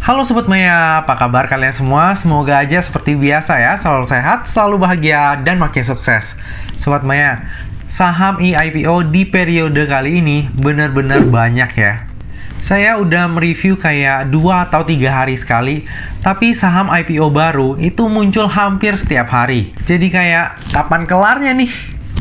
Halo Sobat Maya, apa kabar kalian semua? Semoga aja seperti biasa ya, selalu sehat, selalu bahagia, dan makin sukses. Sobat Maya, saham IPO di periode kali ini benar-benar banyak ya. Saya udah mereview kayak 2 atau 3 hari sekali, tapi saham IPO baru itu muncul hampir setiap hari. Jadi kayak, kapan kelarnya nih?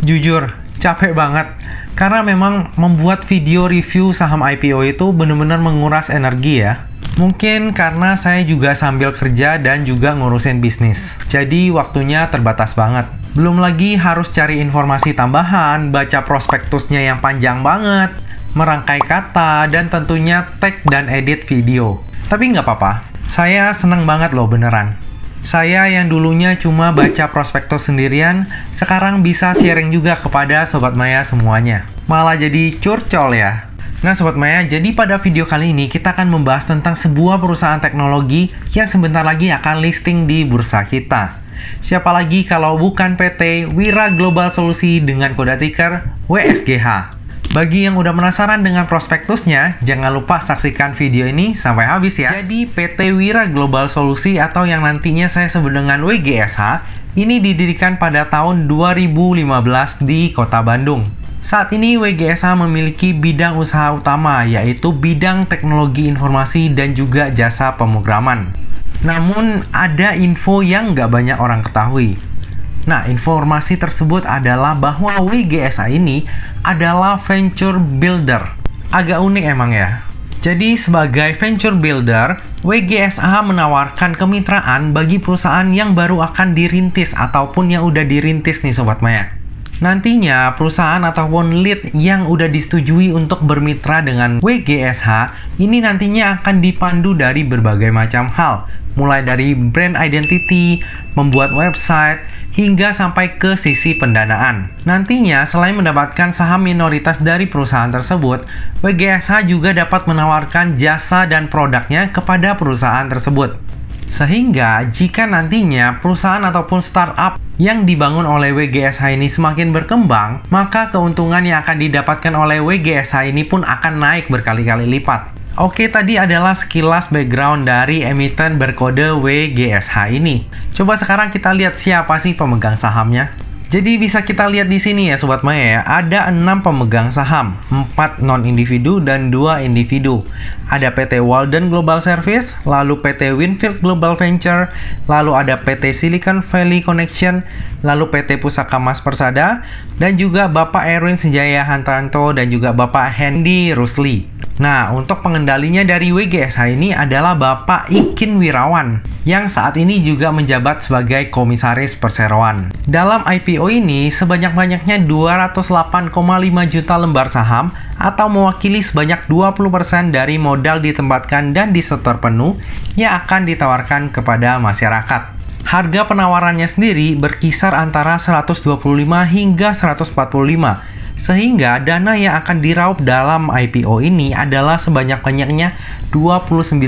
Jujur, capek banget. Karena memang membuat video review saham IPO itu benar-benar menguras energi ya. Mungkin karena saya juga sambil kerja dan juga ngurusin bisnis. Jadi waktunya terbatas banget. Belum lagi harus cari informasi tambahan, baca prospektusnya yang panjang banget, merangkai kata, dan tentunya tag dan edit video. Tapi nggak apa-apa, saya seneng banget loh beneran. Saya yang dulunya cuma baca prospektus sendirian, sekarang bisa sharing juga kepada Sobat Maya semuanya. Malah jadi curcol ya. Nah Sobat Maya, jadi pada video kali ini kita akan membahas tentang sebuah perusahaan teknologi yang sebentar lagi akan listing di bursa kita. Siapa lagi kalau bukan PT Wira Global Solusi dengan kode ticker WSGH. Bagi yang udah penasaran dengan prospektusnya, jangan lupa saksikan video ini sampai habis ya. Jadi PT Wira Global Solusi atau yang nantinya saya sebut dengan WGSH, ini didirikan pada tahun 2015 di Kota Bandung. Saat ini WGSH memiliki bidang usaha utama, yaitu bidang teknologi informasi dan juga jasa pemrograman. Namun, ada info yang nggak banyak orang ketahui. Nah, informasi tersebut adalah bahwa WGSH ini adalah venture builder. Agak unik emang ya. Jadi, sebagai venture builder, WGSH menawarkan kemitraan bagi perusahaan yang baru akan dirintis ataupun yang udah dirintis nih Sobat Maya. Nantinya, perusahaan ataupun lead yang udah disetujui untuk bermitra dengan WGSH, ini nantinya akan dipandu dari berbagai macam hal. Mulai dari brand identity, membuat website, hingga sampai ke sisi pendanaan. Nantinya, selain mendapatkan saham minoritas dari perusahaan tersebut, WGSH juga dapat menawarkan jasa dan produknya kepada perusahaan tersebut. Sehingga, jika nantinya perusahaan ataupun startup yang dibangun oleh WGSH ini semakin berkembang, maka keuntungan yang akan didapatkan oleh WGSH ini pun akan naik berkali-kali lipat. Oke, tadi adalah sekilas background dari emiten berkode WGSH ini. Coba sekarang kita lihat siapa sih pemegang sahamnya. Jadi bisa kita lihat di sini ya Sobat Maya ya, ada 6 pemegang saham, 4 non-individu dan 2 individu. Ada PT Walden Global Service, lalu PT Winfield Global Venture, lalu ada PT Silicon Valley Connection, lalu PT Pusaka Mas Persada, dan juga Bapak Erwin Sejaya Hantanto dan juga Bapak Hendy Rusli. Nah, untuk pengendalinya dari WGSH ini adalah Bapak Ikin Wirawan, yang saat ini juga menjabat sebagai Komisaris Perseroan. Dalam IPO ini, sebanyak-banyaknya 208,5 juta lembar saham atau mewakili sebanyak 20% dari modal ditempatkan dan disetor penuh yang akan ditawarkan kepada masyarakat. Harga penawarannya sendiri berkisar antara 125 hingga 145, sehingga dana yang akan diraup dalam IPO ini adalah sebanyak-banyaknya 29,1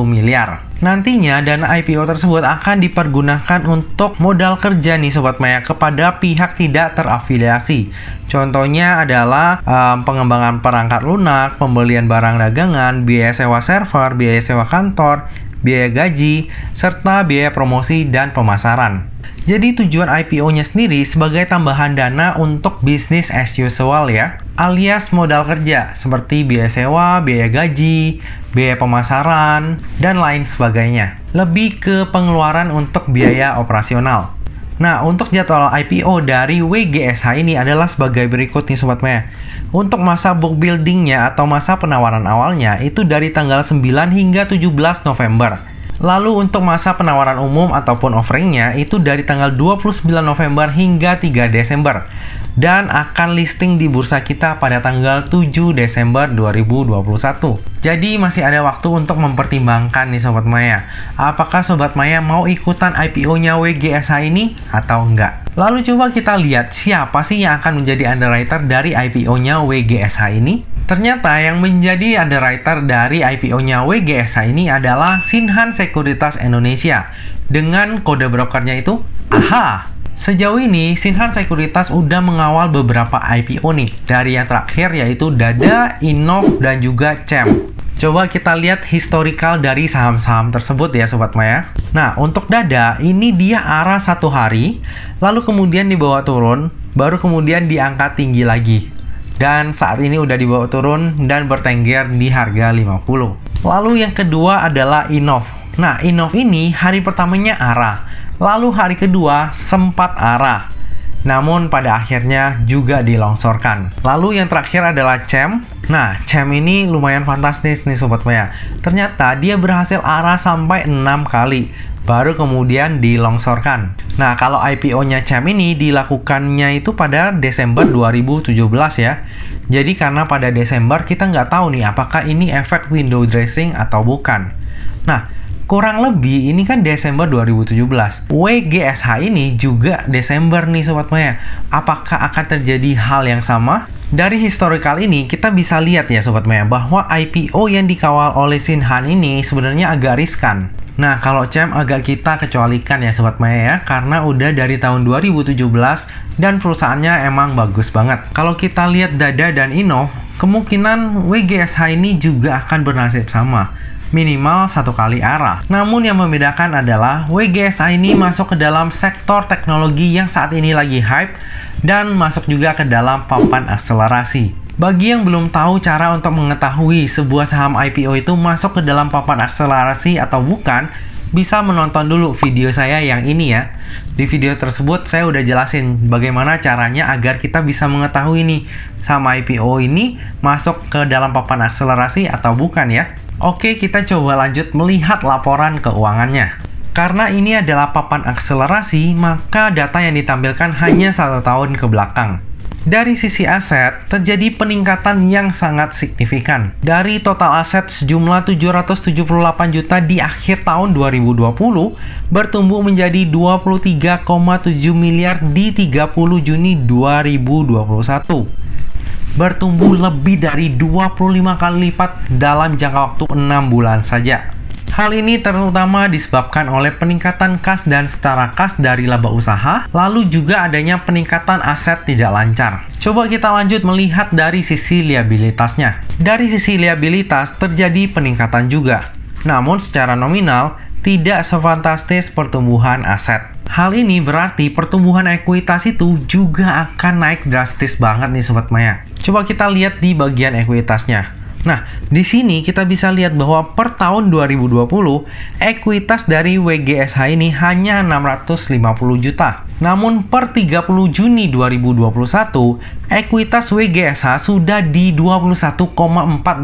miliar. Nantinya dana IPO tersebut akan dipergunakan untuk modal kerja nih Sobat Maya kepada pihak tidak terafiliasi. Contohnya adalah pengembangan perangkat lunak, pembelian barang dagangan, biaya sewa server, biaya sewa kantor, biaya gaji, serta biaya promosi dan pemasaran. Jadi tujuan IPO-nya sendiri sebagai tambahan dana untuk bisnis as usual ya, alias modal kerja seperti biaya sewa, biaya gaji, biaya pemasaran, dan lain sebagainya. Lebih ke pengeluaran untuk biaya operasional. Nah, untuk jadwal IPO dari WGSH ini adalah sebagai berikut nih Sobat Maya. Untuk masa book buildingnya atau masa penawaran awalnya itu dari tanggal 9 hingga 17 November. Lalu untuk masa penawaran umum ataupun offeringnya itu dari tanggal 29 November hingga 3 Desember. Dan akan listing di bursa kita pada tanggal 7 Desember 2021. Jadi masih ada waktu untuk mempertimbangkan nih Sobat Maya. Apakah Sobat Maya mau ikutan IPO-nya WGSH ini atau enggak? Lalu coba kita lihat siapa sih yang akan menjadi underwriter dari IPO-nya WGSH ini. Ternyata yang menjadi underwriter dari IPO-nya WGSH ini adalah Sinhan Sekuritas Indonesia dengan kode brokernya itu AHA. Sejauh ini, Sinhan Sekuritas udah mengawal beberapa IPO nih, dari yang terakhir yaitu Dada, Innov, dan juga CEM. Coba kita lihat historical dari saham-saham tersebut ya Sobat Maya. Nah, untuk Dada, ini dia arah 1 hari, lalu kemudian dibawa turun, baru kemudian diangkat tinggi lagi. Dan saat ini udah dibawa turun dan bertengger di harga 50. Lalu yang kedua adalah Innov. Nah, Innov ini hari pertamanya arah, lalu hari kedua sempat arah. Namun pada akhirnya juga dilongsorkan. Lalu yang terakhir adalah CEM. Nah, CEM ini lumayan fantastis nih Sobat Maya. Ternyata dia berhasil arah sampai 6 kali, baru kemudian dilongsorkan. Nah, kalau IPO-nya CEM ini dilakukannya itu pada Desember 2017 ya. Jadi karena pada Desember kita nggak tahu nih apakah ini efek window dressing atau bukan. Nah, kurang lebih ini kan Desember 2017. WGSH ini juga Desember nih Sobat Maya. Apakah akan terjadi hal yang sama? Dari historical ini kita bisa lihat ya Sobat Maya bahwa IPO yang dikawal oleh Shinhan ini sebenarnya agak riskan. Nah, kalau CEM agak kita kecualikan ya Sobat Maya ya, karena udah dari tahun 2017 dan perusahaannya emang bagus banget. Kalau kita lihat Dada dan Innov, kemungkinan WGSH ini juga akan bernasib sama, minimal 1 kali arah. Namun yang membedakan adalah WGSH ini masuk ke dalam sektor teknologi yang saat ini lagi hype dan masuk juga ke dalam papan akselerasi. Bagi yang belum tahu cara untuk mengetahui sebuah saham IPO itu masuk ke dalam papan akselerasi atau bukan, bisa menonton dulu video saya yang ini ya. Di video tersebut saya udah jelasin bagaimana caranya agar kita bisa mengetahui nih saham IPO ini masuk ke dalam papan akselerasi atau bukan ya. Oke, kita coba lanjut melihat laporan keuangannya. Karena ini adalah papan akselerasi, maka data yang ditampilkan hanya 1 tahun ke belakang. Dari sisi aset, terjadi peningkatan yang sangat signifikan. Dari total aset sejumlah 778 juta di akhir tahun 2020, bertumbuh menjadi 23,7 miliar di 30 Juni 2021. Bertumbuh lebih dari 25 kali lipat dalam jangka waktu 6 bulan saja. Hal ini terutama disebabkan oleh peningkatan kas dan setara kas dari laba usaha, lalu juga adanya peningkatan aset tidak lancar. Coba kita lanjut melihat dari sisi liabilitasnya. Dari sisi liabilitas terjadi peningkatan juga, namun secara nominal tidak sefantastis pertumbuhan aset. Hal ini berarti pertumbuhan ekuitas itu juga akan naik drastis banget nih Sobat Maya. Coba kita lihat di bagian ekuitasnya. Nah, di sini kita bisa lihat bahwa per tahun 2020, ekuitas dari WGSH ini hanya 650 juta. Namun per 30 Juni 2021, ekuitas WGSH sudah di 21,4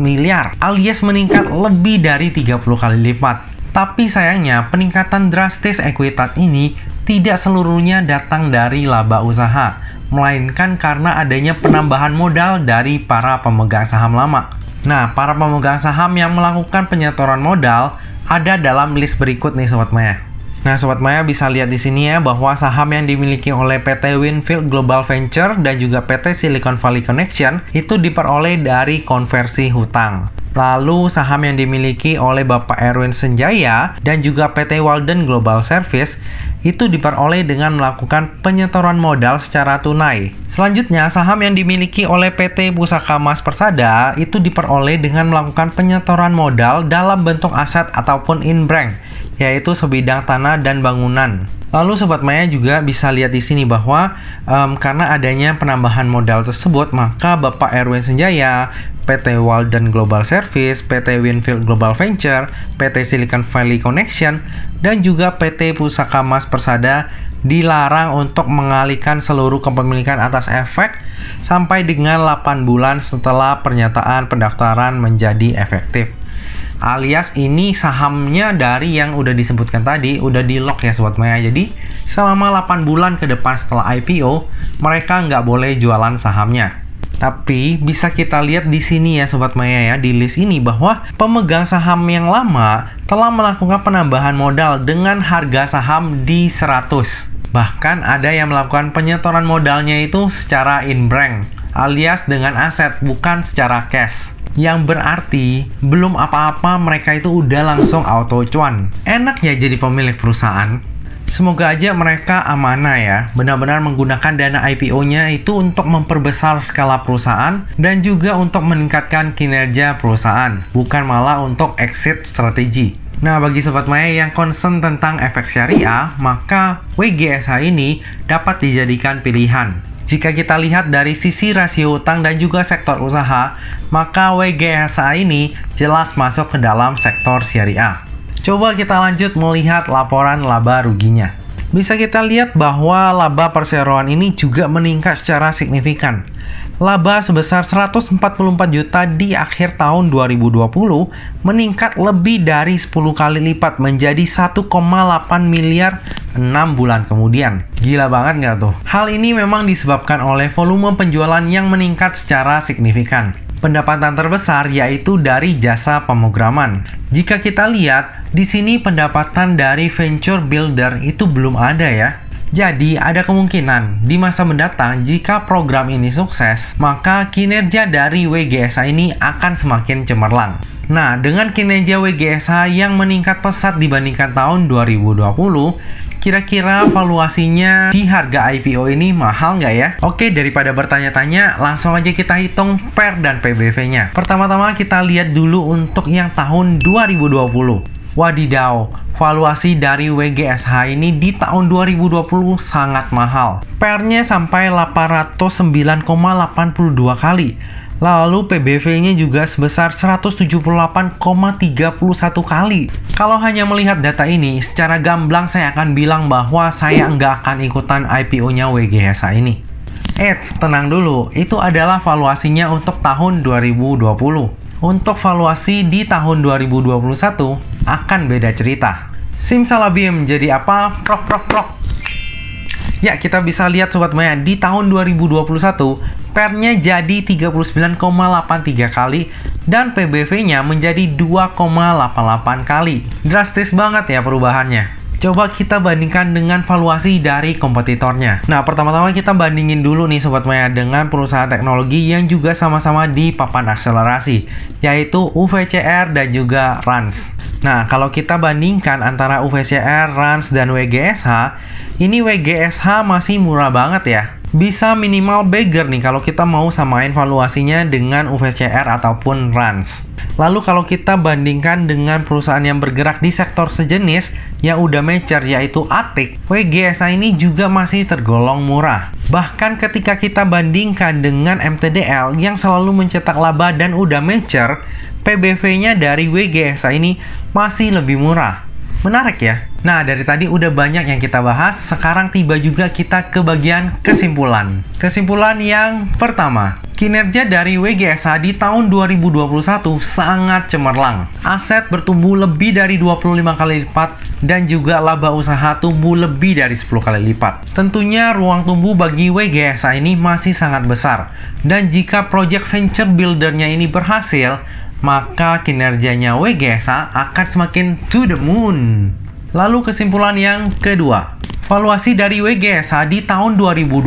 miliar, alias meningkat lebih dari 30 kali lipat. Tapi sayangnya, peningkatan drastis ekuitas ini tidak seluruhnya datang dari laba usaha, melainkan karena adanya penambahan modal dari para pemegang saham lama. Nah, para pemegang saham yang melakukan penyetoran modal ada dalam list berikut nih Sobat Maya. Nah, Sobat Maya bisa lihat di sini ya bahwa saham yang dimiliki oleh PT Windfield Global Venture dan juga PT Silicon Valley Connection itu diperoleh dari konversi hutang. Lalu saham yang dimiliki oleh Bapak Erwin Senjaya dan juga PT Walden Global Service itu diperoleh dengan melakukan penyetoran modal secara tunai. Selanjutnya, saham yang dimiliki oleh PT Pusaka Mas Persada itu diperoleh dengan melakukan penyetoran modal dalam bentuk aset ataupun in-bank, yaitu sebidang tanah dan bangunan. Lalu Sobat Maya juga bisa lihat di sini bahwa karena adanya penambahan modal tersebut, maka Bapak Erwin Senjaya, PT Walden Global Service, PT Windfield Global Venture, PT Silicon Valley Connection, dan juga PT Pusaka Mas Persada dilarang untuk mengalihkan seluruh kepemilikan atas efek sampai dengan 8 bulan setelah pernyataan pendaftaran menjadi efektif. Alias ini sahamnya dari yang udah disebutkan tadi udah di lock ya Sobat Maya. Jadi selama 8 bulan ke depan setelah IPO mereka nggak boleh jualan sahamnya. Tapi bisa kita lihat di sini ya Sobat Maya ya, di list ini bahwa pemegang saham yang lama telah melakukan penambahan modal dengan harga saham di 100. Bahkan ada yang melakukan penyetoran modalnya itu secara in-bank alias dengan aset bukan secara cash. Yang berarti belum apa-apa mereka itu udah langsung auto cuan. Enak ya jadi pemilik perusahaan. Semoga aja mereka amanah ya, benar-benar menggunakan dana IPO-nya itu untuk memperbesar skala perusahaan dan juga untuk meningkatkan kinerja perusahaan, bukan malah untuk exit strategi. Nah, bagi Sobat Maya yang concern tentang efek syariah, maka WGSH ini dapat dijadikan pilihan. Jika kita lihat dari sisi rasio utang dan juga sektor usaha, maka WGSH ini jelas masuk ke dalam sektor syariah. Coba kita lanjut melihat laporan laba ruginya. Bisa kita lihat bahwa laba perseroan ini juga meningkat secara signifikan. Laba sebesar 144 juta di akhir tahun 2020 meningkat lebih dari 10 kali lipat menjadi 1,8 miliar 6 bulan kemudian. Gila banget nggak tuh? Hal ini memang disebabkan oleh volume penjualan yang meningkat secara signifikan. Pendapatan terbesar yaitu dari jasa pemrograman. Jika kita lihat, di sini pendapatan dari venture builder itu belum ada ya. Jadi, ada kemungkinan di masa mendatang jika program ini sukses, maka kinerja dari WGSH ini akan semakin cemerlang. Nah, dengan kinerja WGSH yang meningkat pesat dibandingkan tahun 2020, kira-kira valuasinya di harga IPO ini mahal nggak ya? Oke, daripada bertanya-tanya, langsung aja kita hitung PER dan PBV-nya. Pertama-tama kita lihat dulu untuk yang tahun 2020. Wadidaw, valuasi dari WGSH ini di tahun 2020 sangat mahal. PER-nya sampai 809,82 kali. Lalu PBV-nya juga sebesar 178,31 kali. Kalau hanya melihat data ini, secara gamblang saya akan bilang bahwa saya nggak akan ikutan IPO-nya WGSH ini. Eits, tenang dulu, itu adalah valuasinya untuk tahun 2020. Untuk valuasi di tahun 2021 akan beda cerita. Simsalabim, jadi apa? Prok. Ya, kita bisa lihat Sobat Maya, di tahun 2021 PER-nya jadi 39,83 kali dan PBV-nya menjadi 2,88 kali. Drastis banget ya perubahannya. Coba kita bandingkan dengan valuasi dari kompetitornya. Nah, pertama-tama kita bandingin dulu nih Sobat Maya dengan perusahaan teknologi yang juga sama-sama di papan akselerasi, yaitu UVCR dan juga Rans. Nah, kalau kita bandingkan antara UVCR, Rans, dan WGSH, ini WGSH masih murah banget ya. Bisa minimal beggar nih kalau kita mau samain valuasinya dengan UVCR ataupun Rans. Lalu kalau kita bandingkan dengan perusahaan yang bergerak di sektor sejenis yang udah mature yaitu Atik, WGSH ini juga masih tergolong murah. Bahkan ketika kita bandingkan dengan MTDL yang selalu mencetak laba dan udah mature, PBV-nya dari WGSH ini masih lebih murah. Menarik ya? Nah, dari tadi udah banyak yang kita bahas, sekarang tiba juga kita ke bagian kesimpulan. Kesimpulan yang pertama, kinerja dari WGSH di tahun 2021 sangat cemerlang. Aset bertumbuh lebih dari 25 kali lipat dan juga laba usaha tumbuh lebih dari 10 kali lipat. Tentunya ruang tumbuh bagi WGSH ini masih sangat besar. Dan jika project venture builder-nya ini berhasil, maka kinerjanya WGSH akan semakin to the moon. Lalu kesimpulan yang kedua, valuasi dari WGSH di tahun 2020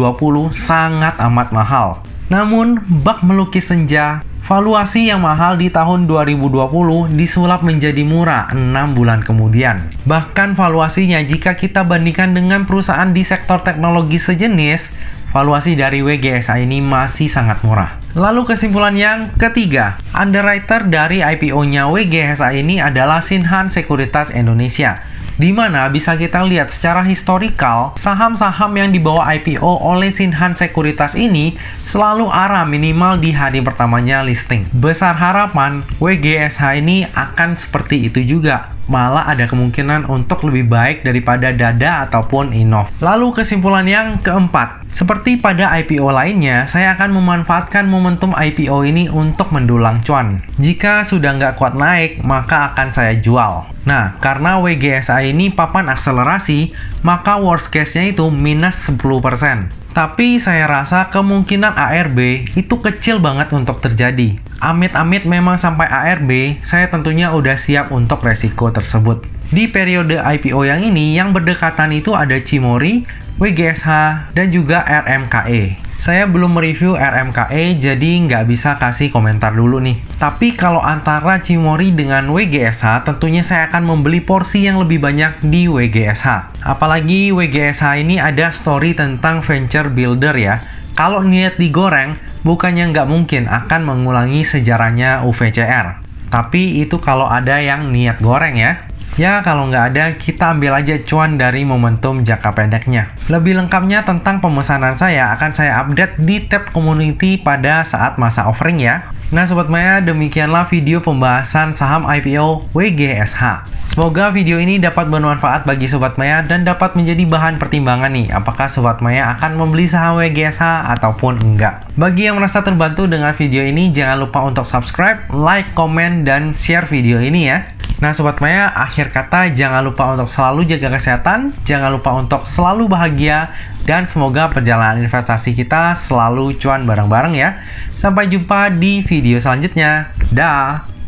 sangat amat mahal. Namun, bak melukis senja, valuasi yang mahal di tahun 2020 disulap menjadi murah 6 bulan kemudian. Bahkan valuasinya jika kita bandingkan dengan perusahaan di sektor teknologi sejenis, valuasi dari WGSH ini masih sangat murah. Lalu kesimpulan yang ketiga, underwriter dari IPO-nya WGSH ini adalah Shinhan Sekuritas Indonesia, di mana bisa kita lihat secara historikal, saham-saham yang dibawa IPO oleh Shinhan Sekuritas ini selalu arah minimal di hari pertamanya listing. Besar harapan WGSH ini akan seperti itu juga. Malah ada kemungkinan untuk lebih baik daripada Dada ataupun Innov. Lalu kesimpulan yang keempat, seperti pada IPO lainnya, saya akan memanfaatkan momentum IPO ini untuk mendulang cuan. Jika sudah nggak kuat naik, maka akan saya jual. Nah, karena WGSH ini papan akselerasi, maka worst case-nya itu minus 10%. Tapi saya rasa kemungkinan ARB itu kecil banget untuk terjadi. Amit-amit memang sampai ARB, saya tentunya udah siap untuk resiko tersebut. Di periode IPO yang ini, yang berdekatan itu ada Cimori, WGSH, dan juga RMKE. Saya belum mereview RMKE, jadi nggak bisa kasih komentar dulu nih. Tapi kalau antara Cimory dengan WGSH, tentunya saya akan membeli porsi yang lebih banyak di WGSH. Apalagi WGSH ini ada story tentang venture builder ya. Kalau niat digoreng, bukannya nggak mungkin akan mengulangi sejarahnya UVCR. Tapi itu kalau ada yang niat goreng ya. Ya, kalau nggak ada, kita ambil aja cuan dari momentum jangka pendeknya. Lebih lengkapnya tentang pemesanan saya akan saya update di tab community pada saat masa offering ya. Nah Sobat Maya, demikianlah video pembahasan saham IPO WGSH. Semoga video ini dapat bermanfaat bagi Sobat Maya dan dapat menjadi bahan pertimbangan nih, apakah Sobat Maya akan membeli saham WGSH ataupun enggak. Bagi yang merasa terbantu dengan video ini, jangan lupa untuk subscribe, like, komen, dan share video ini ya. Nah Sobat Maya, akhir kata jangan lupa untuk selalu jaga kesehatan, jangan lupa untuk selalu bahagia, dan semoga perjalanan investasi kita selalu cuan bareng-bareng ya. Sampai jumpa di video selanjutnya. Dah.